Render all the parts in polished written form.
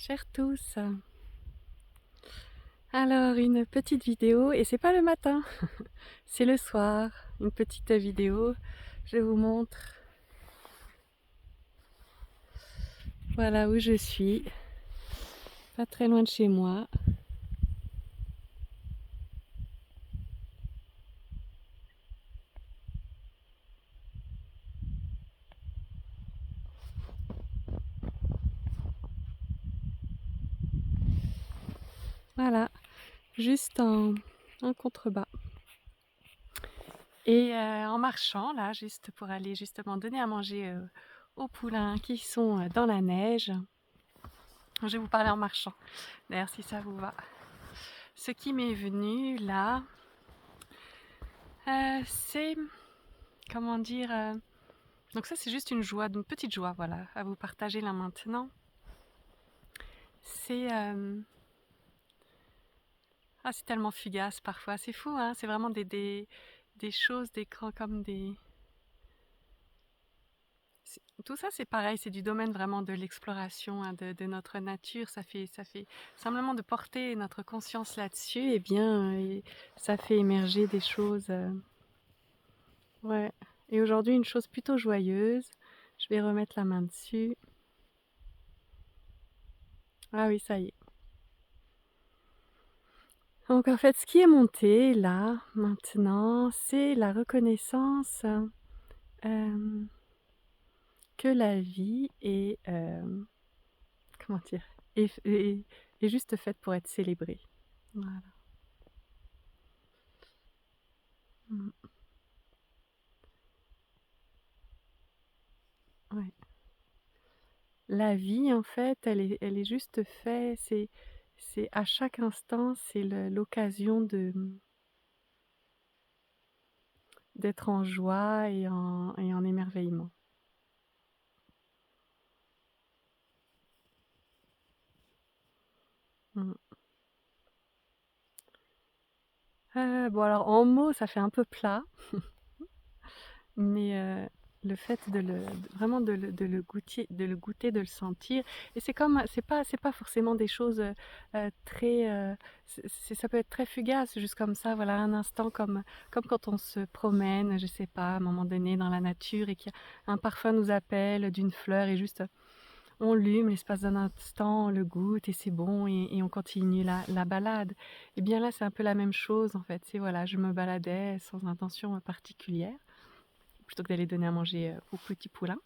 chers tous. Alors, une petite vidéo, et c'est pas le matin, c'est le soir. Une petite vidéo, je vous montre. Voilà où je suis, pas très loin de chez moi. Voilà, juste en contrebas. Et en marchant, là, juste pour aller justement donner à manger aux poulains qui sont dans la neige. Je vais vous parler en marchant, d'ailleurs si ça vous va. Ce qui m'est venu là, c'est, comment dire, donc ça c'est juste une joie, une petite joie, voilà, à vous partager là maintenant. C'est c'est tellement fugace parfois, c'est fou, hein, c'est vraiment des choses, des grands comme des... Tout ça c'est pareil, c'est du domaine vraiment de l'exploration, hein, de notre nature, ça fait simplement de porter notre conscience là-dessus, et bien ça fait émerger des choses... ouais. Et aujourd'hui une chose plutôt joyeuse, je vais remettre la main dessus. Ah oui, ça y est. Donc en fait, ce qui est monté là, maintenant, c'est la reconnaissance que la vie est, comment dire, est juste faite pour être célébrée. Voilà. Mm. Ouais. La vie, en fait, elle est juste faite, c'est à chaque instant, c'est l'occasion d'être en joie et en émerveillement. Mm. Bon alors en mots, ça fait un peu plat, mais le fait vraiment de le goûter, de le sentir, et c'est comme, c'est pas forcément des choses très, ça peut être très fugace, juste comme ça, voilà, un instant, comme quand on se promène, je sais pas, à un moment donné dans la nature et qu'un parfum nous appelle d'une fleur et juste on l'hume, l'espace d'un instant, on le goûte et c'est bon, et on continue la balade. Et bien là, c'est un peu la même chose en fait. C'est voilà, je me baladais sans intention particulière, plutôt que d'aller donner à manger aux petits poulains.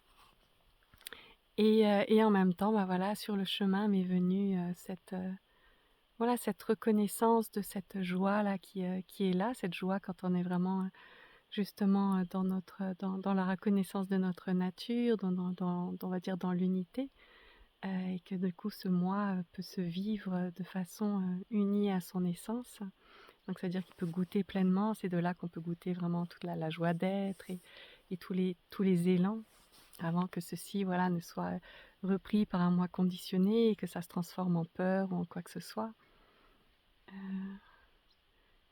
Et en même temps, bah voilà, sur le chemin m'est venue voilà, cette reconnaissance de cette joie là qui est là, cette joie quand on est vraiment justement dans la reconnaissance de notre nature, on va dire dans l'unité. Et que du coup ce moi peut se vivre de façon unie à son essence. Donc c'est-à-dire qu'il peut goûter pleinement, c'est de là qu'on peut goûter vraiment toute la joie d'être et tous les élans, avant que ceci voilà, ne soit repris par un moi conditionné et que ça se transforme en peur ou en quoi que ce soit.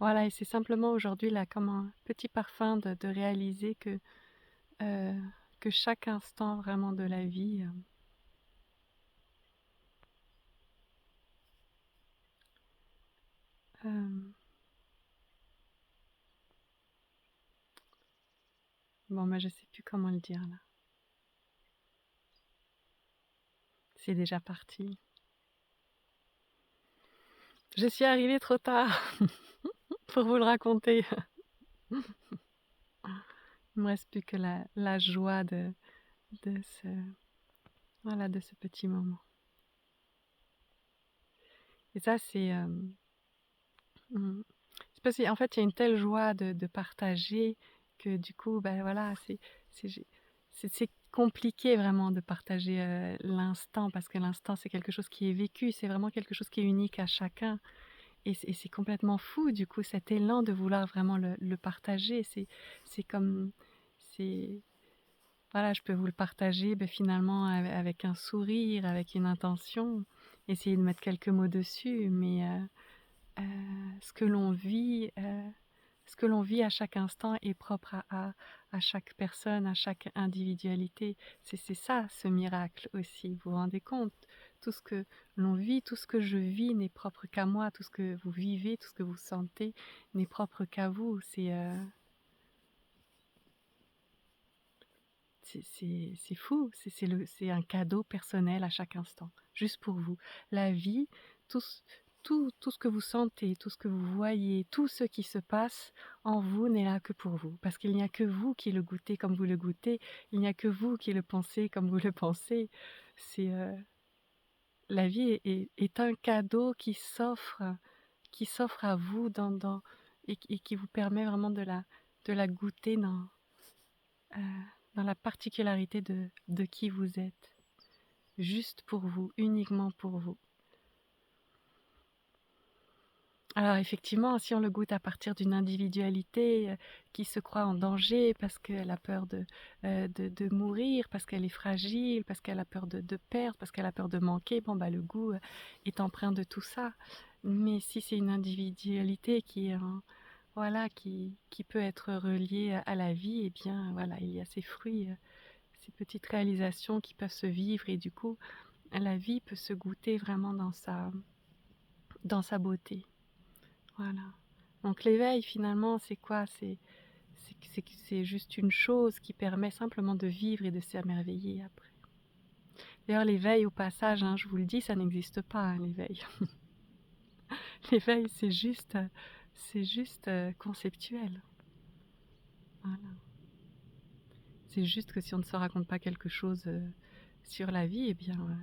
Voilà, et c'est simplement aujourd'hui là comme un petit parfum de réaliser euh, que chaque instant vraiment de la vie euh, bon, mais je sais plus comment le dire là. C'est déjà parti. Je suis arrivée trop tard pour vous le raconter. Il me reste plus que la joie de ce, voilà, de ce petit moment. Et ça, c'est... c'est parce qu'en fait, il y a une telle joie de partager que du coup, ben voilà, c'est, c'est compliqué vraiment de partager l'instant, parce que l'instant, c'est quelque chose qui est vécu, c'est vraiment quelque chose qui est unique à chacun. Et c'est complètement fou, du coup, cet élan de vouloir vraiment le partager. C'est comme... C'est... Voilà, je peux vous le partager finalement avec un sourire, avec une intention, essayer de mettre quelques mots dessus, mais ce que l'on vit, ce que l'on vit à chaque instant est propre à chaque personne, à chaque individualité. C'est ça, ce miracle aussi, vous vous rendez compte? tout ce que l'on vit, tout ce que je vis n'est propre qu'à moi, tout ce que vous vivez, tout ce que vous sentez n'est propre qu'à vous. C'est fou, c'est un cadeau personnel à chaque instant, juste pour vous. La vie, tout, tout ce que vous sentez, tout ce que vous voyez, tout ce qui se passe en vous n'est là que pour vous. Parce qu'il n'y a que vous qui le goûtez comme vous le goûtez, il n'y a que vous qui le pensez comme vous le pensez. C'est, la vie est un cadeau qui s'offre à vous et qui vous permet vraiment de la goûter euh, dans la particularité de qui vous êtes, juste pour vous, uniquement pour vous. Alors effectivement, si on le goûte à partir d'une individualité qui se croit en danger parce qu'elle a peur de mourir, parce qu'elle est fragile, parce qu'elle a peur de perdre, parce qu'elle a peur de manquer, bon bah le goût est empreint de tout ça. Mais si c'est une individualité qui est voilà, qui peut être reliée à la vie, eh bien voilà, il y a ces fruits, ces petites réalisations qui peuvent se vivre et du coup, la vie peut se goûter vraiment dans sa beauté. Voilà. Donc l'éveil, finalement, c'est quoi? C'est juste une chose qui permet simplement de vivre et de s'émerveiller après. D'ailleurs, l'éveil, au passage, hein, je vous le dis, ça n'existe pas, hein, l'éveil. L'éveil, c'est juste conceptuel. Voilà. C'est juste que si on ne se raconte pas quelque chose sur la vie, eh bien,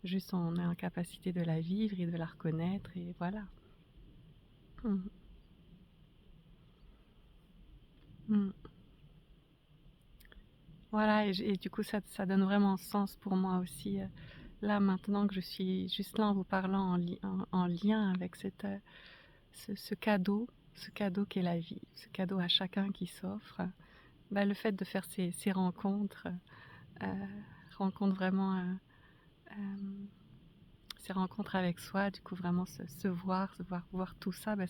juste on est en capacité de la vivre et de la reconnaître, et voilà. Mm. Mm. Voilà, et du coup, ça donne vraiment sens pour moi aussi. Là, maintenant que je suis juste là en vous parlant en lien avec ce cadeau qu'est la vie, ce cadeau à chacun qui s'offre, bah, le fait de faire ces rencontres, euh, rencontres vraiment, ces rencontres avec soi, du coup, vraiment voir tout ça, bah,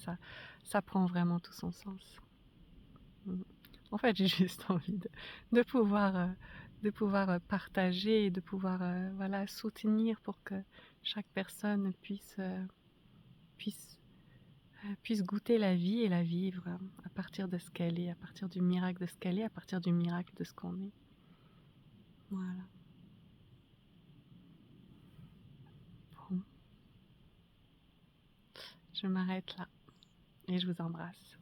ça prend vraiment tout son sens. Mm. En fait, j'ai juste envie de pouvoir, de pouvoir partager et de pouvoir voilà, soutenir pour que chaque personne puisse, puisse goûter la vie et la vivre à partir de ce qu'elle est, à partir du miracle de ce qu'elle est, à partir du miracle de ce qu'on est. Voilà. Bon, je m'arrête là et je vous embrasse.